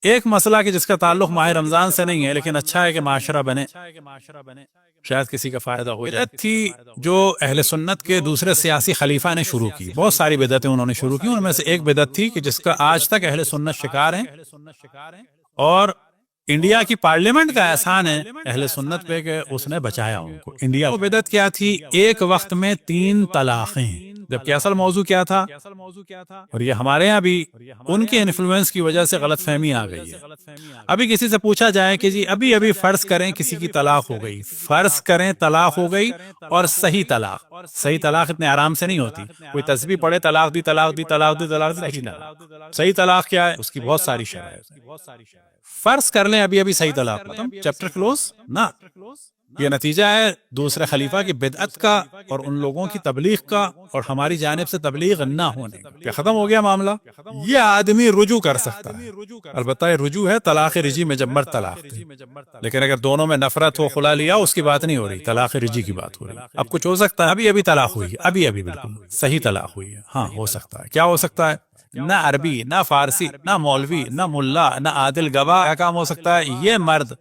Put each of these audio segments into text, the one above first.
ایک مسئلہ کہ جس کا تعلق ماہ رمضان سے نہیں ہے لیکن اچھا ہے کہ معاشرہ بنے، شاید کسی کا فائدہ ہو جائے، بدعت تھی جو اہل سنت کے دوسرے سیاسی خلیفہ نے شروع کی. بہت ساری بدعتیں انہوں نے شروع کی، ان میں سے ایک بدعت تھی کہ جس کا آج تک اہل سنت شکار ہیں، اور انڈیا کی پارلیمنٹ کا احسان ہے اہل سنت پہ کہ اس نے بچایا ان کو. انڈیا وہ بدعت کیا تھی؟ ایک وقت میں 3 طلاقیں. جبکہ اصل موضوع کیا تھا؟ اور یہ ہمارے یہاں بھی ان کے انفلوئنس کی وجہ سے غلط فہمی آ گئی ہے. ابھی کسی سے پوچھا جائے کہ جی ابھی فرض کریں کسی کی طلاق ہو گئی، فرض کریں طلاق ہو گئی، اور صحیح طلاق اتنے آرام سے نہیں ہوتی. کوئی تسبیح پڑھے طلاق دی طلاق دی طلاق دی طلاق دی، صحیح طلاق کیا ہے؟ اس کی بہت ساری شرائط. فرض کر لیں ابھی صحیح طلاق ختم، چیپٹر کلوز نہ. یہ نتیجہ ہے دوسرے خلیفہ کی بدعت کا اور ان لوگوں کی تبلیغ کا اور ہماری جانب سے تبلیغ نہ ہونے کا، کہ ختم ہو گیا معاملہ. یہ آدمی رجوع کر سکتا ہے، البتہ یہ رجوع ہے طلاق رجی میں جب مرد طلاق تھی. لیکن اگر دونوں میں نفرت ہو، خلا لیا، اس کی بات نہیں ہو رہی، طلاق رجی کی بات ہو رہی. اب کچھ ہو سکتا ہے ابھی طلاق ہوئی ہے، ابھی بالکل صحیح طلاق ہوئی ہے، ہاں ہو سکتا ہے. کیا ہو سکتا ہے؟ نہ عربی، نہ فارسی، نہ مولوی، نہ ملا، نہ عادل گواہ. کیا کام ہو سکتا ہے؟ یہ مرد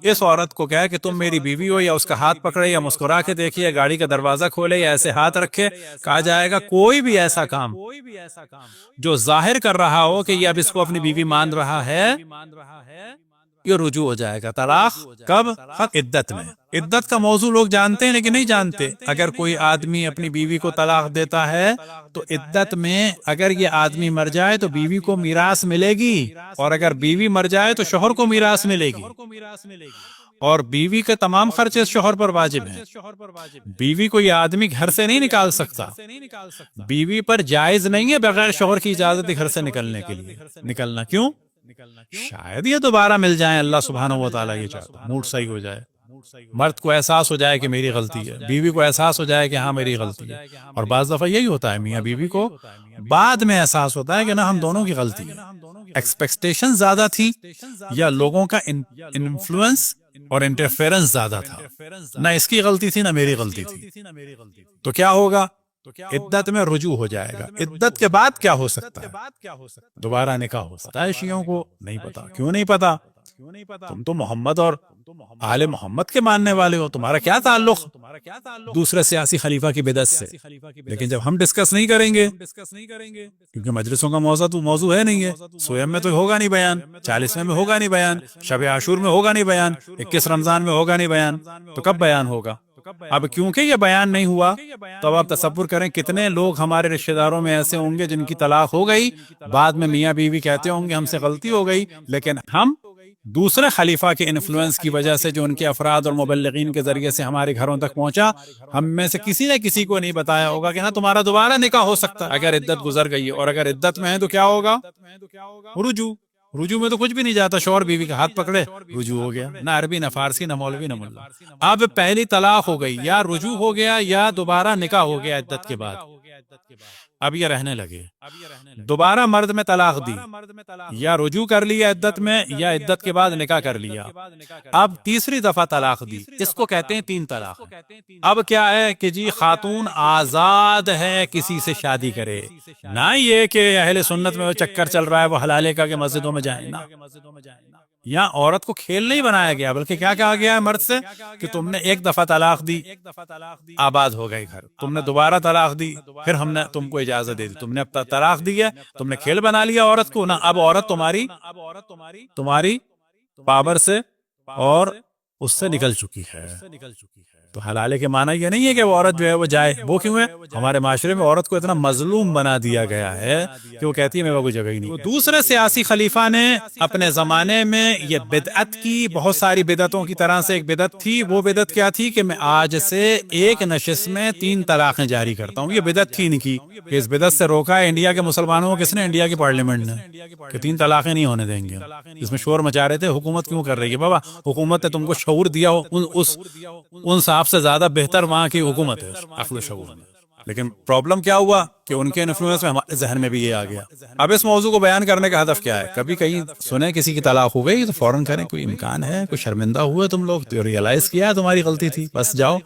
اس عورت کو کہے کہ تم میری بیوی ہو، یا اس کا ہاتھ پکڑے، یا مسکرا کے دیکھیے، یا گاڑی کا دروازہ کھولے، یا ایسے ہاتھ رکھے. کہا جائے گا کوئی بھی ایسا کام جو ظاہر کر رہا ہو کہ یہ اب اس کو اپنی بیوی مان رہا ہے، یہ رجوع ہو جائے گا. طلاق کب؟ عدت میں. عدت کا موضوع لوگ جانتے ہیں لیکن نہیں جانتے. اگر کوئی آدمی اپنی بیوی کو طلاق دیتا ہے تو عدت میں اگر یہ آدمی مر جائے تو بیوی کو میراث ملے گی، اور اگر بیوی مر جائے تو شوہر کو میراث ملے گی، اور بیوی کے تمام خرچے شوہر پر واجب ہیں. بیوی کو یہ آدمی گھر سے نہیں نکال سکتا. بیوی پر جائز نہیں ہے بغیر شوہر کی اجازت گھر سے نکلنے کے لیے نکلنا. کیوں؟ شاید یہ دوبارہ مل جائیں، اللہ سبحانہ و تعالیٰ یہ چاہتا ہے، موڈ صحیح ہو جائے، مرد کو احساس ہو جائے کہ میری غلطی ہے، بیوی کو احساس ہو جائے کہ ہاں میری غلطی ہے. اور بعض دفعہ یہی ہوتا ہے، میاں بیوی کو بعد میں احساس ہوتا ہے کہ نا ہم دونوں کی غلطی ہے. ایکسپیکٹیشن زیادہ تھی، یا لوگوں کا انفلوئنس اور انٹرفیرنس زیادہ تھا. نہ اس کی غلطی تھی، نہ میری غلطی تھی. تو کیا ہوگا؟ عدت میں رجوع ہو جائے گا. عدت کے بعد کیا ہو سکتا ہے؟ دوبارہ نکاح ہو سکتا ہے. شیعوں کو نہیں پتا. کیوں نہیں پتا؟ تم تو محمد اور آل محمد کے ماننے والے ہو، تمہارا کیا تعلق دوسرے سیاسی خلیفہ کی بدعت سے؟ لیکن جب ہم ڈسکس نہیں کریں گے، کیونکہ مجلسوں کا موضوع ہے نہیں ہے، سویم میں تو ہوگا نہیں بیان، 40ویں میں ہوگا نہیں بیان، شب عاشور میں ہوگا نہیں بیان، 21 رمضان میں ہوگا نہیں بیان، تو کب بیان ہوگا؟ اب کیونکہ یہ بیان نہیں ہوا تو اب آپ تصور کریں کتنے لوگ ہمارے رشتہ داروں میں ایسے ہوں گے جن کی طلاق ہو گئی، بعد میں میاں بیوی کہتے ہوں گے ہم سے غلطی ہو گئی، لیکن ہم دوسرے خلیفہ کے انفلوئنس کی وجہ سے جو ان کے افراد اور مبلغین کے ذریعے سے ہمارے گھروں تک پہنچا، ہم میں سے کسی نے کسی کو نہیں بتایا ہوگا کہ ہاں تمہارا دوبارہ نکاح ہو سکتا ہے اگر عدت گزر گئی ہے. اور اگر عدت میں ہے تو کیا ہوگا؟ رجوع میں تو کچھ بھی نہیں جاتا، شوہر بیوی کا ہاتھ پکڑے رجوع ہو گیا. نہ عربی، نہ فارسی، نہ مولوی، نہ ملا. اب پہلی طلاق ہو گئی، یا رجوع ہو گیا یا دوبارہ نکاح ہو گیا عدت کے بعد. اب یہ رہنے لگے. دوبارہ مرد میں طلاق دی، یا رجوع کر لیا عدت میں، یا عدت کے بعد نکاح کر لیا. اب تیسری دفعہ طلاق دی، اس کو کہتے ہیں 3 طلاق. اب کیا ہے کہ جی خاتون آزاد ہے کسی سے شادی کرے، نہ یہ کہ اہل سنت میں وہ چکر چل رہا ہے وہ حلالے کا کہ مسجدوں میں جائیں. نہ، یہاں عورت کو کھیل نہیں بنایا گیا، بلکہ کیا کہا گیا ہے مرد سے کہ تم نے ایک دفعہ طلاق دی، آباد ہو گئی گھر. تم نے دوبارہ طلاق دی، پھر ہم نے تم کو اجازت دے دی. تم نے اب طلاق دی ہے، تم نے کھیل بنا لیا عورت کو. نہ، اب عورت تمہاری پاور سے اور اس سے نکل چکی ہے. تو حلالے کے معنی یہ نہیں ہے کہ وہ عورت جو ہے وہ جائے. وہ کیوں ہے؟ ہمارے معاشرے میں عورت کو اتنا مظلوم بنا دیا گیا ہے کہ وہ کہتی ہے میرے کوئی جگہ ہی نہیں. دوسرے سیاسی خلیفہ نے اپنے زمانے میں یہ بدعت کی، بہت ساری بدعتوں کی طرح سے ایک بدعت تھی. وہ بدعت کیا تھی کہ میں آج سے ایک نشست میں 3 طلاقیں جاری کرتا ہوں. یہ بدعت تھی ان کی، کہ اس بدعت سے روکا ہے انڈیا کے مسلمانوں کو کس نے؟ انڈیا کی پارلیمنٹ نے، کہ 3 طلاقیں نہیں ہونے دیں گے. اس میں شور مچا رہے تھے حکومت کیوں کر رہی ہے؟ بابا حکومت نے تم کو شعور دیا ہو، ان صاحب سے زیادہ بہتر وہاں کی حکومت ہے عقل و شعور میں. لیکن پرابلم کیا ہوا کہ ان کے انفلوئنس میں ہمارے ذہن میں بھی یہ آ گیا. اب اس موضوع کو بیان کرنے کا ہدف کیا ہے؟ کبھی کہیں سنیں کسی کی طلاق ہو گئی تو فوراً کریں کوئی امکان ہے، کوئی شرمندہ ہوئے تم لوگ تو ریئلائز کیا ہے تمہاری غلطی تھی، بس جاؤ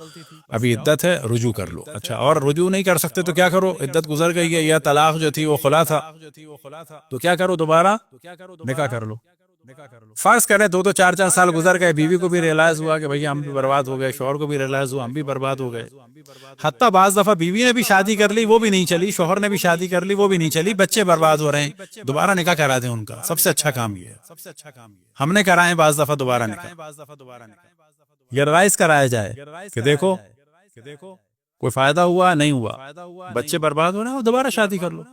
ابھی عدت ہے رجوع کر لو. اچھا، اور رجوع نہیں کر سکتے تو کیا کرو؟ عدت گزر گئی ہے یا طلاق جو تھی وہ خلا تھا تو کیا کرو؟ دوبارہ نکاح کر لو. فرض کریں 2-4 سال گزر گئے، بیوی کو بھی ریئلائز ہوا کہ بھئی ہم بھی برباد ہو گئے، شوہر کو بھی ریئلائز ہوا ہم بھی برباد ہو گئے، حتیٰ بعض دفعہ بیوی نے بھی شادی کر لی وہ بھی نہیں چلی، شوہر نے بھی شادی کر لی وہ بھی نہیں چلی، بچے برباد ہو رہے ہیں، دوبارہ نکاح کرا دیں ان کا، سب سے اچھا کام یہ ہے۔ ہم نے کرائے بعض دفعہ دوبارہ نکاح، یہ ایڈوائز کرایا جائے کہ دیکھو کوئی فائدہ ہوا نہیں ہوا، بچے برباد ہو رہے ہیں، دوبارہ شادی کر لو۔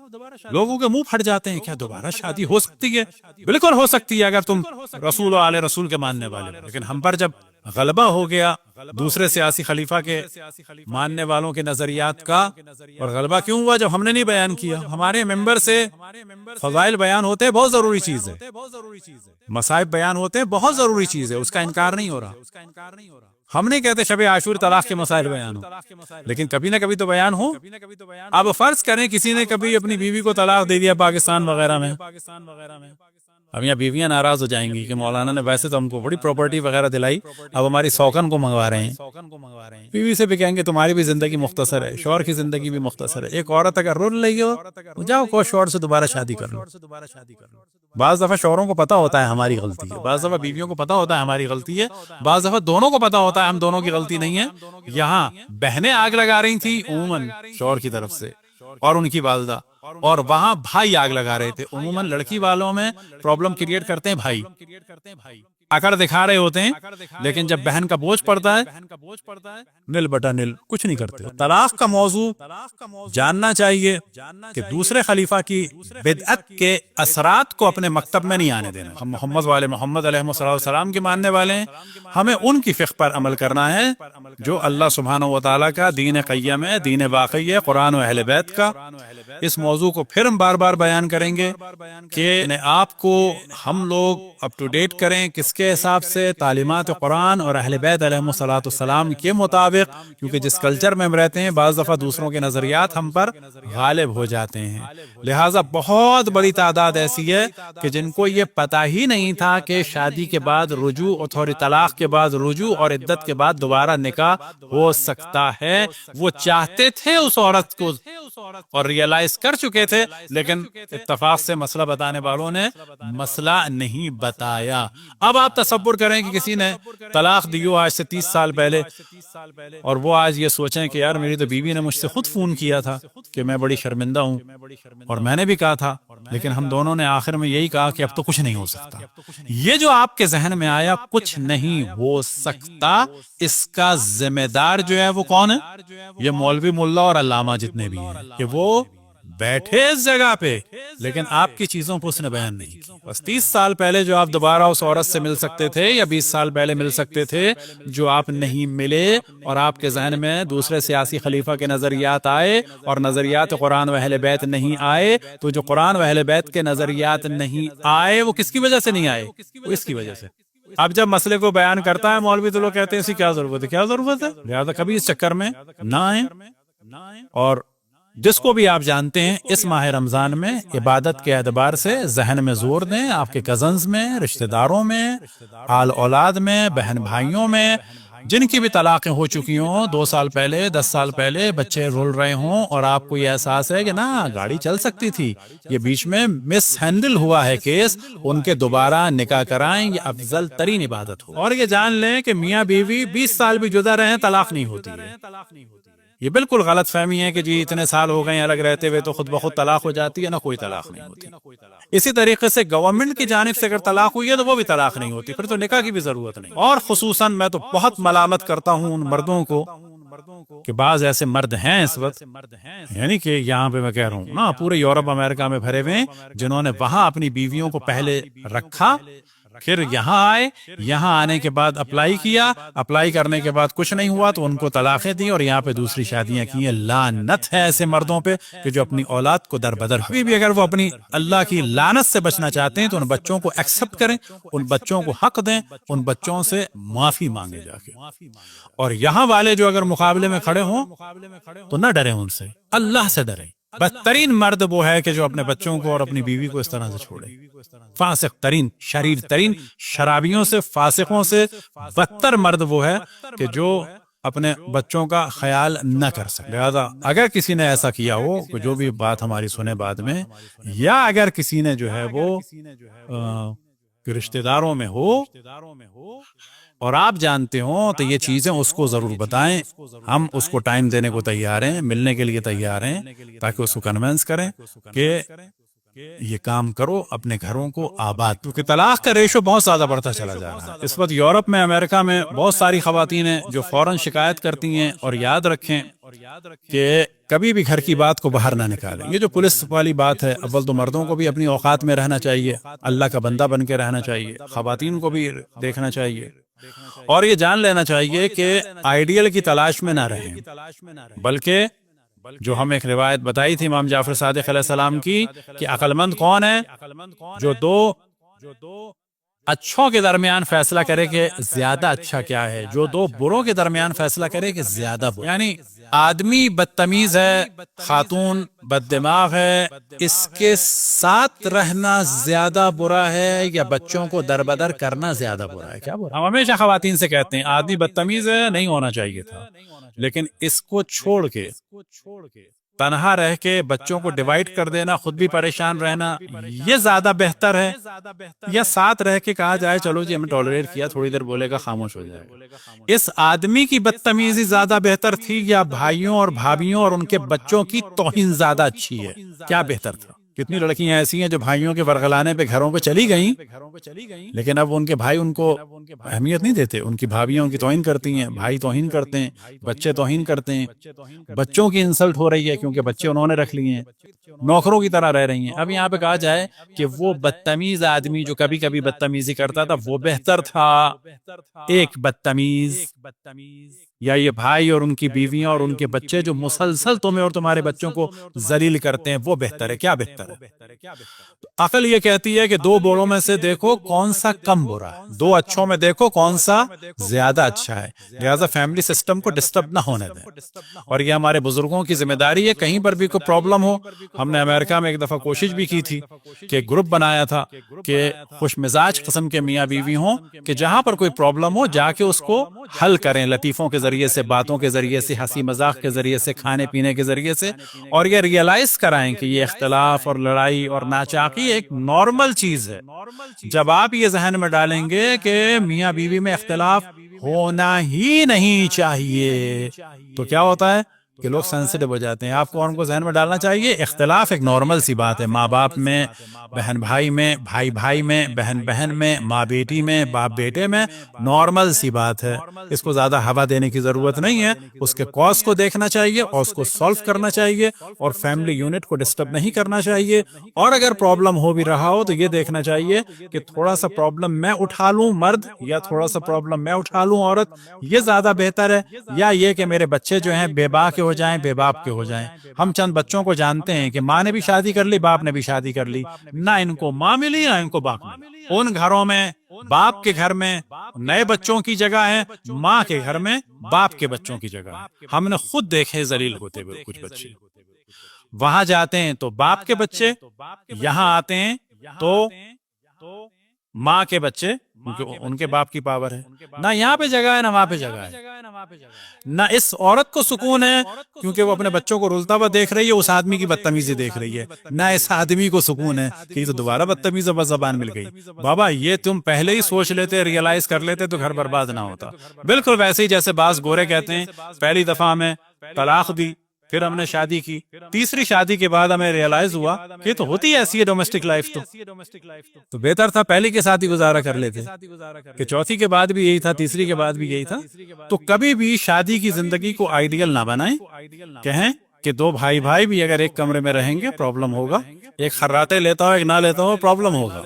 لوگوں کے منہ پھٹ جاتے ہیں، کیا دوبارہ شادی ہو سکتی ہے؟ بالکل ہو سکتی ہے اگر تم رسول و آل رسول کے ماننے والے ہو، لیکن ہم پر جب غلبہ ہو گیا دوسرے سیاسی خلیفہ کے ماننے والوں کے نظریات کا، اور غلبہ کیوں ہوا؟ جب ہم نے نہیں بیان کیا۔ ہمارے ممبر سے فضائل بیان ہوتے ہیں، بہت ضروری چیز ہے، مصائب بیان ہوتے ہیں، بہت ضروری چیز ہے، اس کا انکار نہیں ہو رہا۔ ہم نہیں کہتے شب عاشور طلاق کے مسائل بیان ہو، لیکن کبھی نہ کبھی تو بیان ہو۔ اب فرض کریں کسی نے کبھی اپنی بیوی کو طلاق دے دیا پاکستان وغیرہ میں، اب یہاں بیویاں ناراض ہو جائیں گی کہ مولانا نے ویسے تو ہم کو بڑی پراپرٹی وغیرہ دلائی، اب ہماری سوکن کو منگوا رہے ہیں۔ بیوی سے بھی کہیں گے تمہاری بھی زندگی مختصر ہے، شوہر کی زندگی بھی مختصر ہے، ایک عورت اگر رول لئی ہو جاؤ کو شوہر سے دوبارہ شادی کر لو۔ بعض دفعہ شوہروں کو پتا ہوتا ہے ہماری غلطی ہے، بعض دفعہ بیویوں کو پتا ہوتا ہے ہماری غلطی ہے، بعض دفعہ دونوں کو پتا ہوتا ہے ہم دونوں کی غلطی نہیں ہے۔ یہاں بہنیں آگ لگا رہی تھیں عموماً شوہر کی طرف سے اور ان کی والدہ، اور وہاں بھائی آگ لگا رہے تھے۔ عموماً لڑکی والوں میں پرابلم کریٹ کرتے ہیں بھائی، اکڑ دکھا رہے ہوتے ہیں، لیکن جب بہن کا بوجھ پڑتا ہے نل بٹا نل، کچھ نہیں کرتے۔ طلاق کا موضوع جاننا چاہیے کہ دوسرے خلیفہ کی بدعت کے اثرات کو اپنے مکتب میں نہیں آنے دینا۔ ہم محمد والے محمد علیہ السلام کے ماننے والے ہیں، ہمیں ان کی فقہ پر عمل کرنا ہے جو اللہ سبحانہ و تعالیٰ کا دین قیم ہے، دین باقی ہے، قرآن و اہل بیت کا۔ اس موضوع کو پھر ہم بار بار بیان کریں گے کہ آپ کو ہم لوگ اپ ٹو ڈیٹ کریں کس کے حساب سے، تعلیمات قرآن اور اہل بیت علیہم السلام کے مطابق، کیونکہ جس کلچر میں ہم رہتے ہیں بعض دفعہ دوسروں کے نظریات ہم پر غالب ہو جاتے ہیں۔ لہٰذا بہت بڑی تعداد ایسی ہے کہ جن کو یہ پتہ ہی نہیں تھا کہ شادی کے بعد رجوع اور طلاق کے بعد رجوع اور عدت کے بعد دوبارہ نکاح ہو سکتا ہے۔ وہ چاہتے تھے اس عورت کو اور ریئلائز کر چکے تھے، لیکن اتفاق سے مسئلہ بتانے والوں نے مسئلہ نہیں بتایا۔ اب آپ تصور کریں کہ کسی نے طلاق دی ہو آج سے 30 سال پہلے، اور وہ آج یہ سوچیں کہ یار میری تو بیوی نے مجھ سے خود فون کیا تھا کہ میں بڑی شرمندہ ہوں، اور میں نے بھی کہا تھا، لیکن ہم دونوں نے آخر میں یہی کہا کہ اب تو کچھ نہیں ہو سکتا۔ یہ جو آپ کے ذہن میں آیا کچھ نہیں ہو سکتا، اس کا ذمہ دار جو ہے وہ کون ہے؟ یہ مولوی ملا اور علامہ جتنے بھی ہیں، کہ وہ بیٹھے اس جگہ پہ، لیکن آپ کی چیزوں کو اس نے بیان نہیں کی۔ بس 30 سال پہلے جو آپ دوبارہ اس عورت سے مل سکتے تھے، یا 20 سال پہلے مل سکتے تھے، جو آپ نہیں ملے، اور آپ کے ذہن میں دوسرے سیاسی خلیفہ کے نظریات آئے اور نظریات قرآن و اہل بیت نہیں آئے، تو جو قرآن و اہل بیت کے نظریات نہیں آئے وہ کس کی وجہ سے نہیں آئے؟ وہ اس کی وجہ سے۔ اب جب مسئلے کو بیان کرتا ہے مولوی تو لوگ کہتے ہیں اسی کیا ضرورت ہے، کیا ضرورت ہے، لہٰذا کبھی اس چکر میں نہ آئیں۔ اور جس کو بھی آپ جانتے ہیں اس ماہ رمضان میں عبادت کے اعتبار سے ذہن میں زور دیں، آپ کے کزنز میں، رشتہ داروں میں، آل اولاد میں، بہن بھائیوں میں، جن کی بھی طلاقیں ہو چکی ہوں 2 سال پہلے، 10 سال پہلے، بچے رول رہے ہوں اور آپ کو یہ احساس ہے کہ نا گاڑی چل سکتی تھی، یہ بیچ میں مس ہینڈل ہوا ہے کیس، ان کے دوبارہ نکاح کرائیں، یہ افضل ترین عبادت ہو۔ اور یہ جان لیں کہ میاں بیوی 20 سال بھی جدا رہیں طلاق نہیں ہوتی ہے۔ یہ بالکل غلط فہمی ہے کہ جی اتنے سال ہو گئے الگ رہتے ہوئے تو خود بخود طلاق ہو جاتی ہے، نہ کوئی طلاق نہیں ہوتی۔ اسی طریقے سے گورنمنٹ کی جانب سے اگر طلاق ہوئی ہے تو وہ بھی طلاق نہیں ہوتی، پھر تو نکاح کی بھی ضرورت نہیں۔ اور خصوصاً میں تو بہت ملامت کرتا ہوں ان مردوں کو کہ بعض ایسے مرد ہیں اس وقت، یعنی کہ یہاں پہ میں کہہ رہا ہوں نا پورے یورپ امریکہ میں بھرے ہوئے ہیں، جنہوں نے وہاں اپنی بیویوں کو پہلے رکھا، پھر یہاں آئے، یہاں آنے کے بعد اپلائی کیا، اپلائی کرنے کے بعد کچھ نہیں ہوا تو ان کو طلاقیں دی اور یہاں پہ دوسری شادیاں کی ہیں۔ لعنت ہے ایسے مردوں پہ کہ جو اپنی اولاد کو در بدر ہوئی بھی اگر وہ اپنی اللہ کی لعنت سے بچنا چاہتے ہیں تو ان بچوں کو ایکسپٹ کریں، ان بچوں کو حق دیں، ان بچوں سے معافی مانگے جا کے۔ اور یہاں والے جو اگر مقابلے میں کھڑے ہوں تو نہ ڈریں ان سے، اللہ سے ڈریں۔ بدترین مرد وہ ہے کہ جو اپنے بچوں کو اور اپنی بیوی کو اس طرح سے چھوڑے۔ فاسق ترین، شریر ترین، شرابیوں سے، فاسقوں سے بدتر مرد وہ ہے کہ جو اپنے بچوں کا خیال نہ کر سکے۔ لہذا اگر کسی نے ایسا کیا ہو کہ جو بھی بات ہماری سنے بعد میں، یا اگر کسی نے جو ہے وہ کہ رشتہ داروں میں ہو اور آپ جانتے ہوں تو یہ چیزیں اس کو ضرور بتائیں. ہم اس کو ٹائم دینے کو تیار ہیں، ملنے کے لیے تیار ہیں، تاکہ اس کو کنونس کریں کہ یہ کام کرو، اپنے گھروں کو آباد. کیونکہ طلاق کا ریشو بہت زیادہ بڑھتا چلا جا رہا ہے اس وقت. یورپ میں، امریکہ میں بہت ساری خواتین ہیں جو فوراً شکایت کرتی ہیں. اور یاد رکھیں کہ کبھی بھی گھر کی بات کو باہر نہ نکالیں. یہ جو پولیس والی بات ہے، اول تو مردوں کو بھی اپنی اوقات میں رہنا چاہیے، اللہ کا بندہ بن کے رہنا چاہیے. خواتین کو بھی دیکھنا چاہیے اور یہ جان لینا چاہیے کہ آئیڈیل کی تلاش میں نہ رہیں، بلکہ جو ہم ایک روایت بتائی تھی امام جعفر صادق علیہ السلام کی کہ عقل مند کون ہے؟ جو دو اچھوں کے درمیان فیصلہ کرے کہ زیادہ اچھا کیا ہے، جو دو بروں کے درمیان فیصلہ کرے کہ زیادہ برا. یعنی آدمی بدتمیز ہے، خاتون بد دماغ ہے، اس کے ساتھ رہنا زیادہ برا ہے یا بچوں کو دربدر کرنا زیادہ برا ہے؟ کیا برا؟ ہم ہمیشہ خواتین سے کہتے ہیں آدمی بدتمیز ہے، نہیں ہونا چاہیے تھا، لیکن اس کو چھوڑ کے تنہا رہ کے بچوں کو ڈیوائیڈ کر دینا، خود بھی پریشان رہنا، یہ زیادہ بہتر ہے یا ساتھ رہ کے کہا جائے چلو جی ہم نے ٹالریٹ کیا، تھوڑی دیر بولے گا خاموش ہو جائے گا. اس آدمی کی بدتمیزی زیادہ بہتر تھی یا بھائیوں اور بھابھیوں اور ان کے بچوں کی توہین زیادہ اچھی ہے؟ کیا بہتر تھا؟ کتنی لڑکیاں ایسی ہیں جو بھائیوں کے ورغلانے پہ گھروں پہ چلی گئیں، لیکن اب ان کے بھائی ان کو اہمیت نہیں دیتے. ان کی بھابھیاں ان کی توہین کرتی ہیں، بھائی توہین کرتے ہیں، بچے توہین کرتے ہیں، بچوں کی انسلٹ ہو رہی ہے کیونکہ بچے انہوں نے رکھ لیے ہیں، نوکروں کی طرح رہ رہی ہیں. اب یہاں پہ کہا جائے کہ وہ بدتمیز آدمی جو کبھی کبھی بدتمیزی کرتا تھا وہ بہتر تھا ایک بدتمیز، یا یہ بھائی اور ان کی بیویاں اور ان کے بچے جو مسلسل تمہیں اور تمہارے بچوں کو ذلیل کرتے ہیں وہ بہتر ہے؟ کیا بہتر ہے؟ تو عقل یہ کہتی ہے کہ دو بروں میں سے دیکھو کون سا کم برا ہے، دو اچھوں میں دیکھو کون سا زیادہ اچھا ہے. لہٰذا فیملی سسٹم کو ڈسٹرب نہ ہونے دیں، اور یہ ہمارے بزرگوں کی ذمہ داری ہے. کہیں پر بھی کوئی پرابلم ہو، ہم نے امریکہ میں ایک دفعہ کوشش بھی کی تھی کہ گروپ بنایا تھا کہ خوش مزاج قسم کے میاں بیوی ہوں کہ جہاں پر کوئی پرابلم ہو جا کے اس کو حل کریں، لطیفوں کے ذریعے سے، باتوں کے ذریعے سے، ہنسی مذاق کے ذریعے سے، کھانے پینے کے ذریعے سے، اور یہ ریئلائز کرائیں کہ یہ اختلاف اور لڑائی اور ناچاقی ایک نارمل چیز ہے. جب آپ یہ ذہن میں ڈالیں گے کہ میاں بیوی میں اختلاف ہونا ہی نہیں چاہیے تو کیا ہوتا ہے کہ لوگ سینسٹیو ہو جاتے ہیں. آپ کو ان کو ذہن میں ڈالنا چاہیے اختلاف ایک نارمل سی بات ہے، ماں باپ میں، بہن بھائی میں، بھائی بھائی میں، بہن بہن میں، ماں بیٹی میں، باپ بیٹے میں، نارمل سی بات ہے. اس کو زیادہ ہوا دینے کی ضرورت نہیں ہے. اس کے کاز کو دیکھنا چاہیے اور اس کو سالو کرنا چاہیے اور فیملی یونٹ کو ڈسٹرب نہیں کرنا چاہیے. اور اگر پرابلم ہو بھی رہا ہو تو یہ دیکھنا چاہیے کہ تھوڑا سا پرابلم میں اٹھا لوں مرد، یا تھوڑا سا پرابلم میں اٹھا لوں عورت، یہ زیادہ بہتر ہے، یا یہ کہ میرے بچے جو ہیں بے باک ہو جائیں، بے باپ کے ہو جائیں. ہم چند بچوں کو جانتے ہیں کہ ماں نے بھی شادی کر لی، باپ نے بھی شادی کر لی، نہ ان کو ماں ملی نہ ان کو باپ ملی. ان گھروں میں باپ کے گھر میں نئے بچوں کی جگہ ہے، ماں کے گھر میں باپ کے بچوں کی جگہ ہے. ہم نے خود دیکھے ذلیل ہوتے ہوئے کچھ بچے، وہاں جاتے ہیں تو باپ کے بچے، یہاں آتے ہیں تو ماں کے بچے، ان کے باپ کی پاور ہے. نہ یہاں پہ جگہ ہے نہ وہاں پہ جگہ ہے. نہ اس عورت کو سکون ہے کیونکہ وہ اپنے بچوں کو رلتا ہوا دیکھ رہی ہے، اس آدمی کی بدتمیزی دیکھ رہی ہے. نہ اس آدمی کو سکون ہے کہ یہ تو دوبارہ بدتمیز بس زبان مل گئی. بابا یہ تم پہلے ہی سوچ لیتے، ریئلائز کر لیتے تو گھر برباد نہ ہوتا. بالکل ویسے ہی جیسے بعض گورے کہتے ہیں پہلی دفعہ ہمیں طلاق دی، پھر ہم نے شادی کی، تیسری شادی کے بعد ہمیں ریئلائز ہوا کہ تو ہوتی ایسی ہے ڈومیسٹک لائف، تو بہتر تھا پہلی کے ساتھ ہی گزارا کر لیتے کہ چوتھی کے بعد بھی یہی تھا، تیسری کے بعد بھی یہی تھا. تو کبھی بھی شادی کی زندگی کو آئیڈیل نہ بنائیں. کہیں کہ دو بھائی بھائی بھی اگر ایک کمرے میں رہیں گے پرابلم ہوگا، ایک خراتے لیتا ہو ایک نہ لیتا ہو پرابلم ہوگا،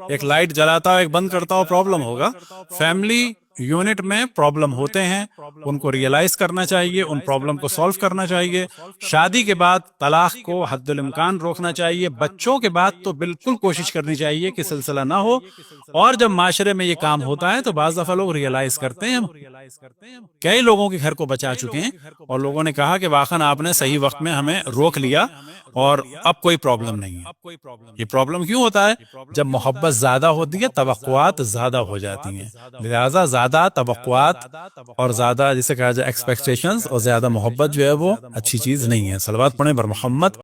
ایک لائٹ جلاتا ہو ایک بند کرتا ہو پرابلم ہوگا. فیملی یونٹ میں پرابلم ہوتے ہیں، ان کو ریئلائز کرنا چاہیے، ان پرابلم کو سالو کرنا چاہیے. شادی کے بعد طلاق کو حد الامکان روکنا چاہیے. بچوں کے بعد تو بالکل کوشش کرنی چاہیے کہ سلسلہ نہ ہو. اور جب معاشرے میں یہ کام ہوتا ہے تو بعض دفعہ لوگ ریئلائز کرتے ہیں. کئی لوگوں کے گھر کو بچا چکے ہیں اور لوگوں نے کہا کہ واقعاً آپ نے صحیح وقت میں ہمیں روک لیا اور اب کوئی پرابلم نہیں ہے. یہ پرابلم کیوں ہوتا ہے؟ جب محبت زیادہ ہوتی ہے توقعات زیادہ ہو جاتی ہیں. لہٰذا زیادہ توقعات اور زیادہ جسے کہا جائے ایکسپیکٹیشنز اور زیادہ محبت جو ہے وہ اچھی چیز نہیں ہے. صلوات پڑھیں بر محمد.